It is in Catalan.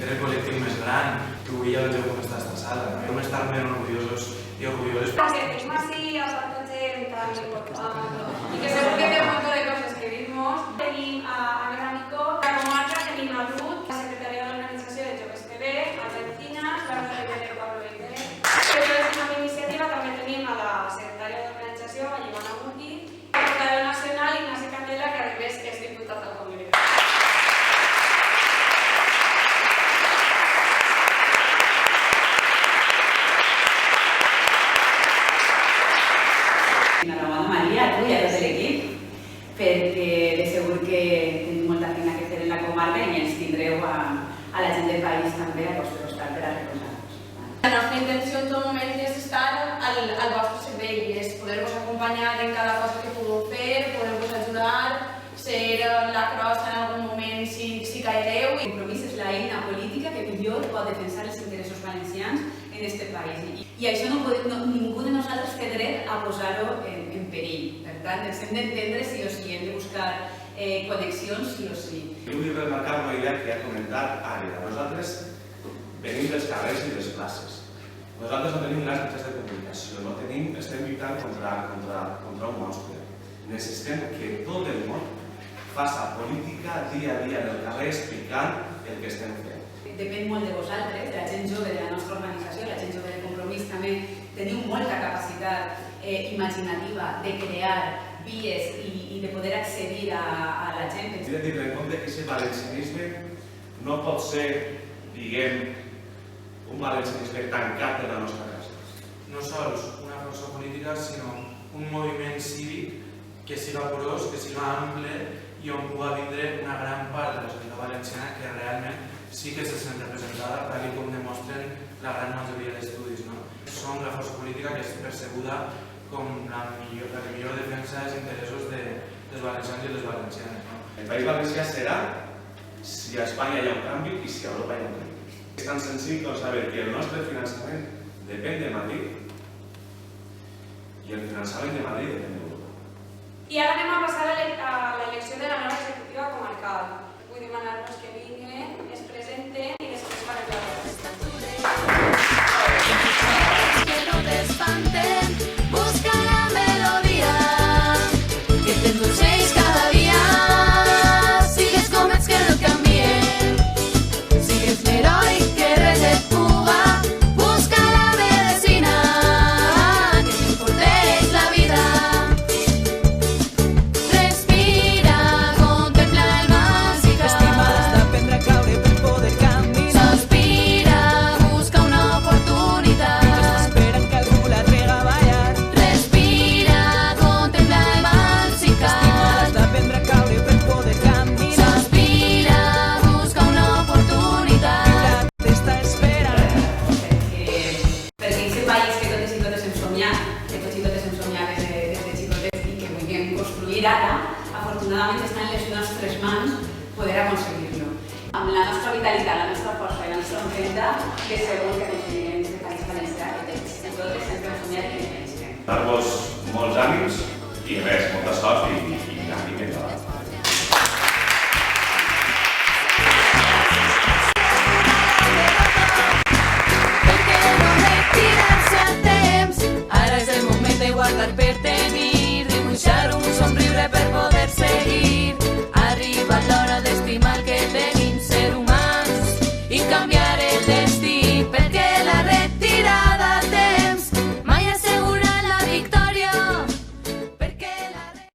era el col·lectiu més gran, que avui ja vegeu com està esta sala. Hem estat ben orgullosos i orgulloses. Que tenim así a tanta gent tan important y que seguro que té un montón de cosas que vimos. Tenim a més amico, la comarca tenim a Ruth, la secretària d'organització de Joves TV, a Albertina, la secretària de Pablo Inde. Però és una iniciativa, també tenim a la secretària d'organització, a Ivana Muti, la portaveu nacional, Ignasi Candela, que a més és diputat al Congrés. Enhorabona, Maria, a tu i a tot l'equip, perquè de segur que tenim molta feina que fer en la comarca i ens tindreu a la gent del país també a vostre costat per a recolzar-nos. La nostra intenció en tot moment és estar al vostre servei, és poder-vos acompanyar en cada cosa que pugueu fer, poder-vos ajudar, ser la crossa en algun moment si caireu. El compromís és l'eina política que millor pot defensar els interessos valencians en aquest país. I això ningú de nosaltres té dret a posar-ho en perill. Per tant, ens hem d'entendre sí o sí, hem de buscar connexions sí o sí. Jo vull remarcar una idea que ha comentat Àgueda. Nosaltres venim dels carrers i les places. Nosaltres no tenim grans mitjans de comunicació, estem lluitant contra un monstre. Necessitem que tot el món faci política dia a dia en el carrer explicant el que estem fent. Depèn molt de vosaltres, de la gent jove de la nostra organització, la gent jove de Compromís també teniu molta capacitat imaginativa de crear vies i de poder accedir a la gent. Hem de tenir en compte que aquest valencianisme no pot ser, diguem, un valencianisme tancat de la nostra casa. No sols una força política, sinó un moviment cívic que siga porós, que siga ample i on pugui vindre una gran part de la societat valenciana que realment sí que se sent representada, tal com demostren la gran majoria d'estudis. Som la força política que és percebuda com la que millor defensa els interessos dels valencians i les valencianes. El País Valencià serà si a Espanya hi ha un canvi i si a Europa hi ha un canvi. És tan senzill com saber que el nostre finançament depèn de Madrid i el finançament de Madrid depèn d'Europa. I ara anem a passar a l'elecció de la nova executiva comarcal. Vull demanar-vos que vinguin, es presenten i després parlem. Que no te espanten, busca la melodía que te endulcéis cada día. Sigues com ets que no et canvien, sigues l'heroi que res et puga. Busca la medicina que t'enforteix la vida. Respira, contempla el mar si cal. Estimades d'aprendre a caure per poder caminar. Sospira, busca una oportunitat. Esperen que algú la rega a ballar. Respira, contempla el mar si cal. Estimades d'aprendre a caure per poder caminar. Sospira, busca una oportunitat. T'està esperant. Perquè aquest país que totes i totes hem somiat, que tots i totes hem somiat des de xicotets i que vulguem construir ara, afortunadament està en les nostres mans poder aconseguir-lo. Amb la nostra vitalitat, la nostra força i la nostra empenta, que segur que aconseguirem aquest país valencià que tots i totes sempre hem somiat i que mereixem. Dar-vos molts ànims i res, molta sort i ànim endavant.